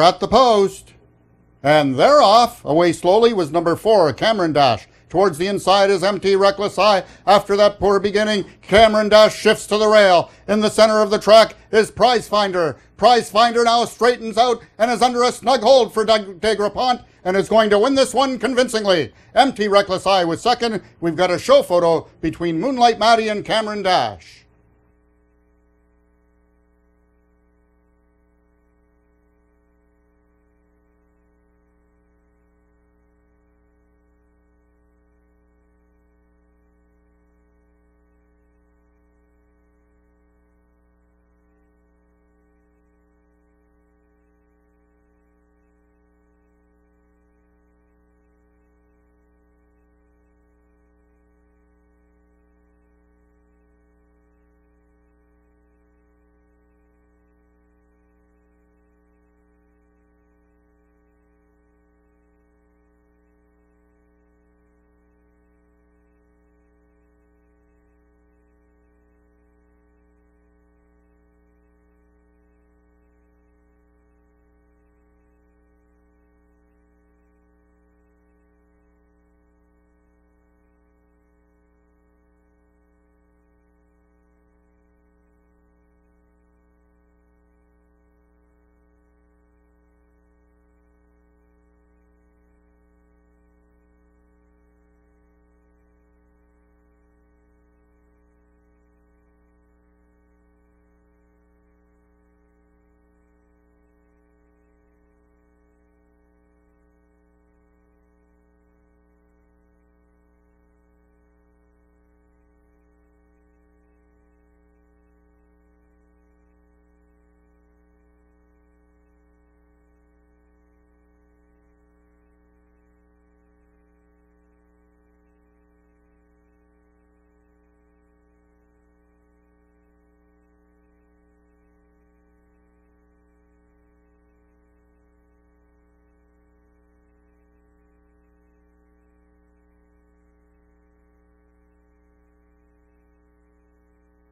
at the post. And they're off. Away slowly was number 4, Cameron Dash. Towards the inside is MT Reckless Eye. After that poor beginning, Cameron Dash shifts to the rail. In the center of the track is Prize Finder. Prize Finder now straightens out and is under a snug hold for Degrapont and is going to win this one convincingly. MT Reckless Eye was second. We've got a show photo between Moonlight Maddie and Cameron Dash.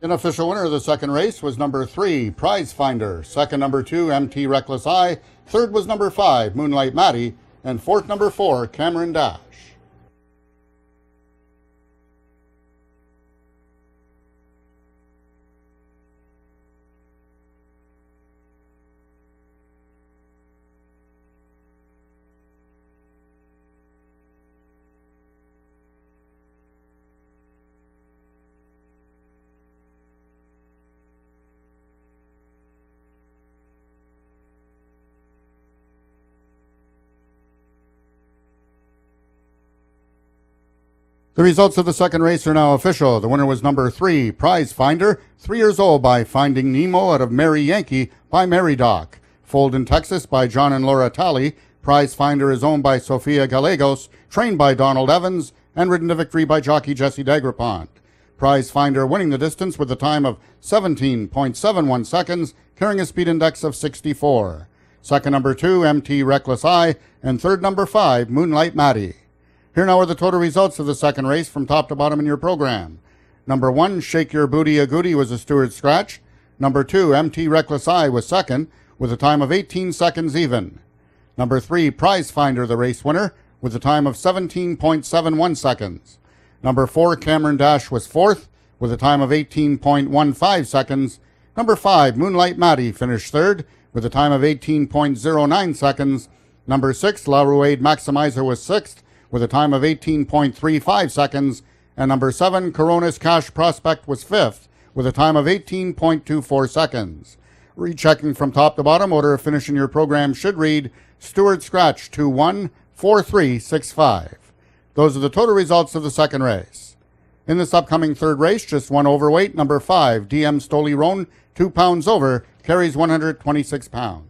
An official winner of the second race was number 3, Prize Finder. Second, number 2, MT Reckless Eye. Third was number 5, Moonlight Maddie. And fourth, number 4, Cameron Dash. The results of the second race are now official. The winner was number 3, Prize Finder, 3 years old, by Finding Nemo out of Mary Yankee by Mary Doc. Foaled in Texas by John and Laura Talley. Prize Finder is owned by Sofia Gallegos, trained by Donald Evans, and ridden to victory by jockey Jesse Degrapont. Prize Finder winning the distance with a time of 17.71 seconds, carrying a speed index of 64. Second, number 2, MT Reckless Eye, and third, number 5, Moonlight Maddie. Here now are the total results of the second race from top to bottom in your program. Number 1, Shake Your Booty a Goody, was a steward scratch. Number 2, MT Reckless Eye, was second, with a time of 18 seconds even. Number 3, Prize Finder, the race winner, with a time of 17.71 seconds. Number 4, Cameron Dash, was fourth, with a time of 18.15 seconds. Number 5, Moonlight Maddie, finished third, with a time of 18.09 seconds. Number 6, La Ruade Maximizer, was sixth, with a time of 18.35 seconds, and number 7, Coronas Cash Prospect, was fifth, with a time of 18.24 seconds. Rechecking from top to bottom, order of finish in your program should read Stewart Scratch 214365. Those are the total results of the second race. In this upcoming third race, just one overweight, number 5, DM Stoli Roan, 2 pounds over, carries 126 pounds.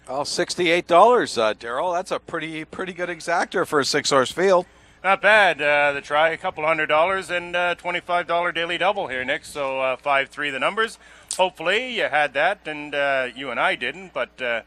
Well, $68, Daryl. That's a pretty good exactor for a 6-horse field. Not bad. The try, a couple $100 and $25 daily double here, Nick. So 5-3 the numbers. Hopefully you had that, and you and I didn't, but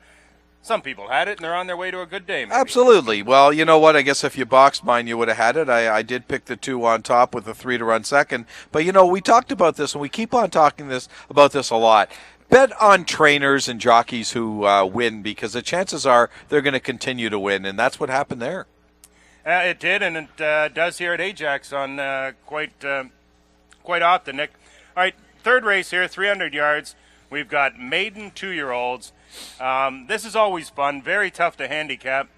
some people had it, and they're on their way to a good day. Maybe. Absolutely. Well, you know what? I guess if you boxed mine, you would have had it. I did pick the 2 on top with the 3 to run second. But, we talked about this, and we keep on talking about this a lot. Bet on trainers and jockeys who win, because the chances are they're going to continue to win, and that's what happened there. It did, and it does here at Ajax on quite often, Nick. All right, third race here, 300 yards. We've got maiden 2-year-olds. This is always fun, very tough to handicap.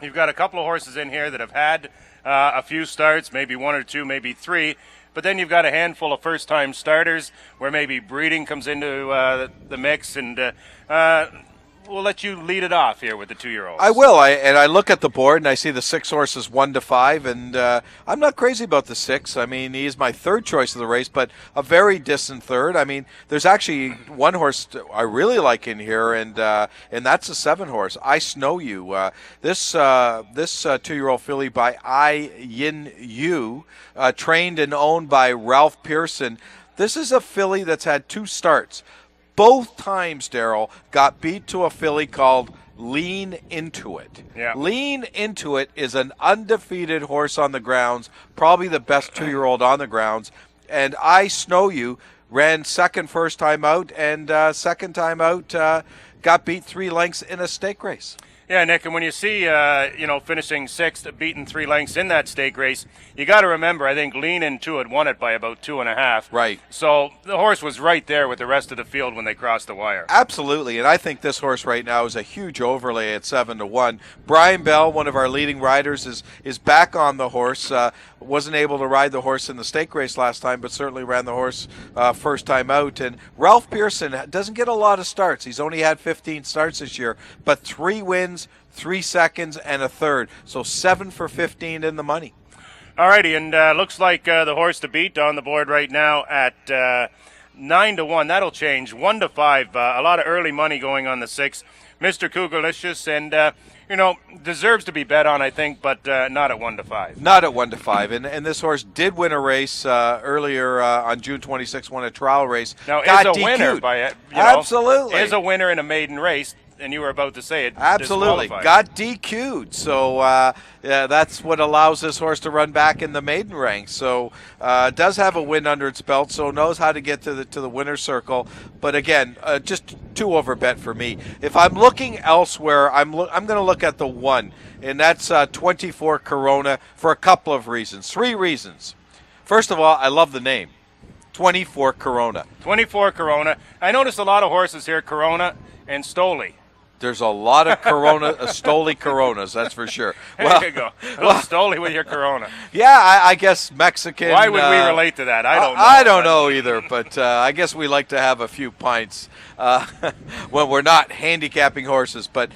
You've got a couple of horses in here that have had a few starts, maybe 1 or 2, maybe 3. But then you've got a handful of first-time starters where maybe breeding comes into the mix, and we'll let you lead it off here with the 2-year-olds. I will. I look at the board and I see the 6 horses 1 to 5, and I'm not crazy about the 6. I mean, he is my third choice of the race, but a very distant third. I mean, there's actually one horse I really like in here, and that's a 7 horse. I Snow You. This 2-year-old filly by I Yin Yu, trained and owned by Ralph Pearson. This is a filly that's had 2 starts. Both times, Daryl, got beat to a filly called Lean Into It. Yeah. Lean Into It is an undefeated horse on the grounds, probably the best 2-year-old on the grounds. And I Snow You ran second first time out, and second time out got beat 3 lengths in a stake race. Yeah, Nick, and when you see, finishing 6th, beating 3 lengths in that stake race, you got to remember, I think Lean Into It won it by about 2.5. Right. So the horse was right there with the rest of the field when they crossed the wire. Absolutely, and I think this horse right now is a huge overlay at 7 to 1. Brian Bell, one of our leading riders, is back on the horse. Wasn't able to ride the horse in the stake race last time, but certainly ran the horse first time out. And Ralph Pearson doesn't get a lot of starts. He's only had 15 starts this year, but 3 wins, 3 seconds, and a third. So 7 for 15 in the money. All righty, and looks like the horse to beat on the board right now at 9 to 1. That'll change. 1 to 5. A lot of early money going on the 6. Mr. Cougalicious, and deserves to be bet on, I think, but not at 1 to 5. Not at 1 to 5. And this horse did win a race earlier on June 26th, won a trial race. Now, got is a DQ'd. winner by Absolutely. Is a winner in a maiden race, and you were about to say it. Absolutely. Got DQ'd. So that's what allows this horse to run back in the maiden ranks. So does have a win under its belt, so knows how to get to the winner's circle. But again, just too over bet for me. If I'm looking elsewhere, I'm going to look at the 1, and that's 24 Corona for a couple of reasons. 3 reasons. First of all, I love the name. 24 Corona. 24 Corona. I noticed a lot of horses here, Corona and Stoli. There's a lot of Corona, Stoli Coronas, that's for sure. There you go. Stoli with your Corona. Yeah, I guess Mexican. Why would we relate to that? I don't know. I don't know either, but I guess we like to have a few pints when we're not handicapping horses. But,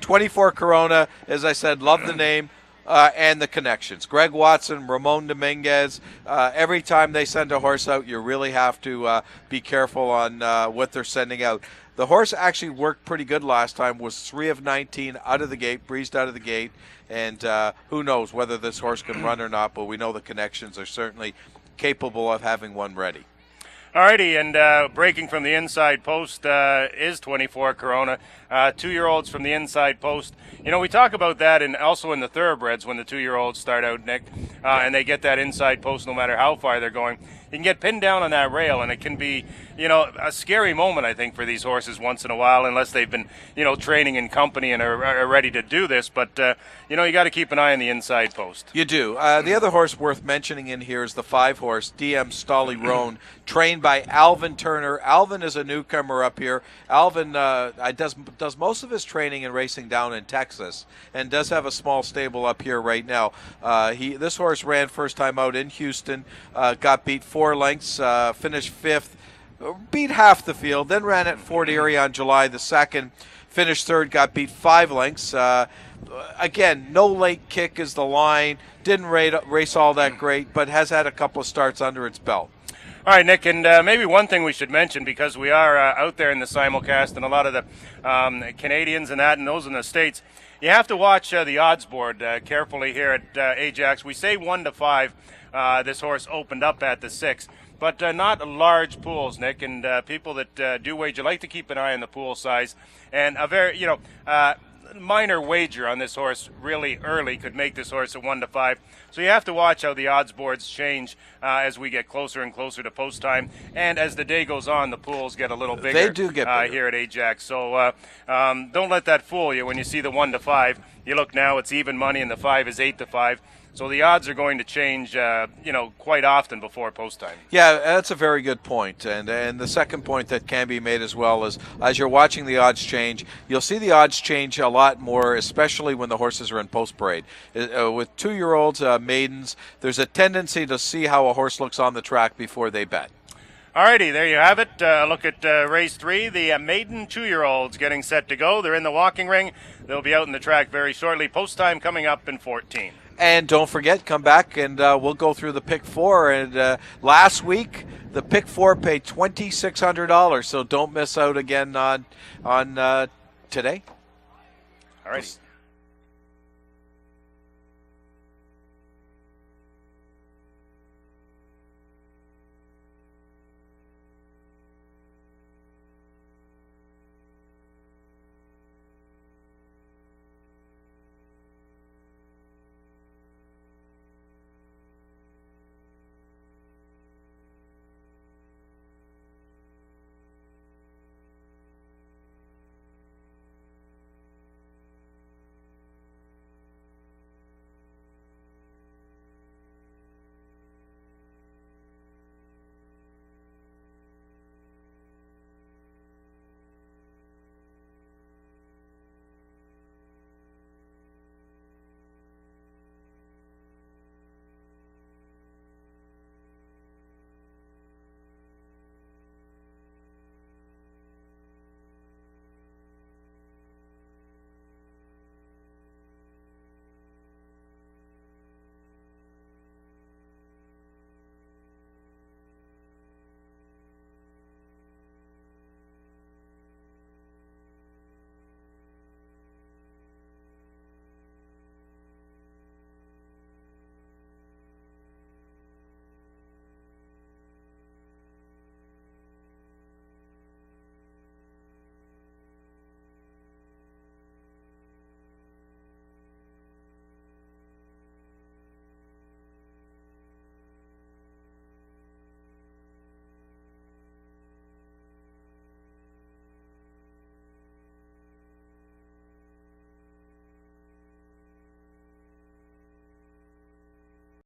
24 Corona, as I said, love the name. And the connections. Greg Watson, Ramon Dominguez, every time they send a horse out, you really have to be careful on what they're sending out. The horse actually worked pretty good last time, was 3 of 19 out of the gate, breezed out of the gate, and who knows whether this horse can run or not, but we know the connections are certainly capable of having one ready. Alrighty, and breaking from the inside post is 24 Corona. 2-year-olds from the inside post. We talk about that, and also in the thoroughbreds when the 2-year-olds start out, Nick, and they get that inside post no matter how far they're going. You can get pinned down on that rail, and it can be, a scary moment, I think, for these horses once in a while, unless they've been, training in company and are ready to do this. But, you got to keep an eye on the inside post. You do. The other horse worth mentioning in here is the 5 horse, DM Stolly Roan, trained by Alvin Turner. Alvin is a newcomer up here. Alvin does most of his training and racing down in Texas and does have a small stable up here right now. This horse ran first time out in Houston, got beat 4 lengths, finished 5th, beat half the field, then ran at Fort Erie on July the 2nd, finished 3rd, got beat 5 lengths. Again, no late kick is the line, didn't race all that great, but has had a couple of starts under its belt. All right, Nick, and maybe one thing we should mention, because we are out there in the simulcast and a lot of the Canadians and that and those in the States, you have to watch the odds board carefully here at Ajax. We say 1 to 5. This horse opened up at the 6, but not large pools, Nick. And people that do wager like to keep an eye on the pool size. And a very, minor wager on this horse really early could make this horse a 1 to 5. So you have to watch how the odds boards change as we get closer and closer to post time, and as the day goes on, the pools get a little bigger. They do get bigger here at Ajax. So don't let that fool you when you see the 1 to 5. You look now; it's even money, and the 5 is 8 to 5. So the odds are going to change, quite often before post time. Yeah, that's a very good point. And the second point that can be made as well is, as you're watching the odds change, you'll see the odds change a lot more, especially when the horses are in post parade. With 2-year-olds, maidens, there's a tendency to see how a horse looks on the track before they bet. Alrighty, there you have it. Look at race 3, the maiden 2-year-olds getting set to go. They're in the walking ring. They'll be out in the track very shortly. Post time coming up in 14. And don't forget, come back and we'll go through the pick 4. And last week, the pick 4 paid $2,600. So don't miss out again on today. All right.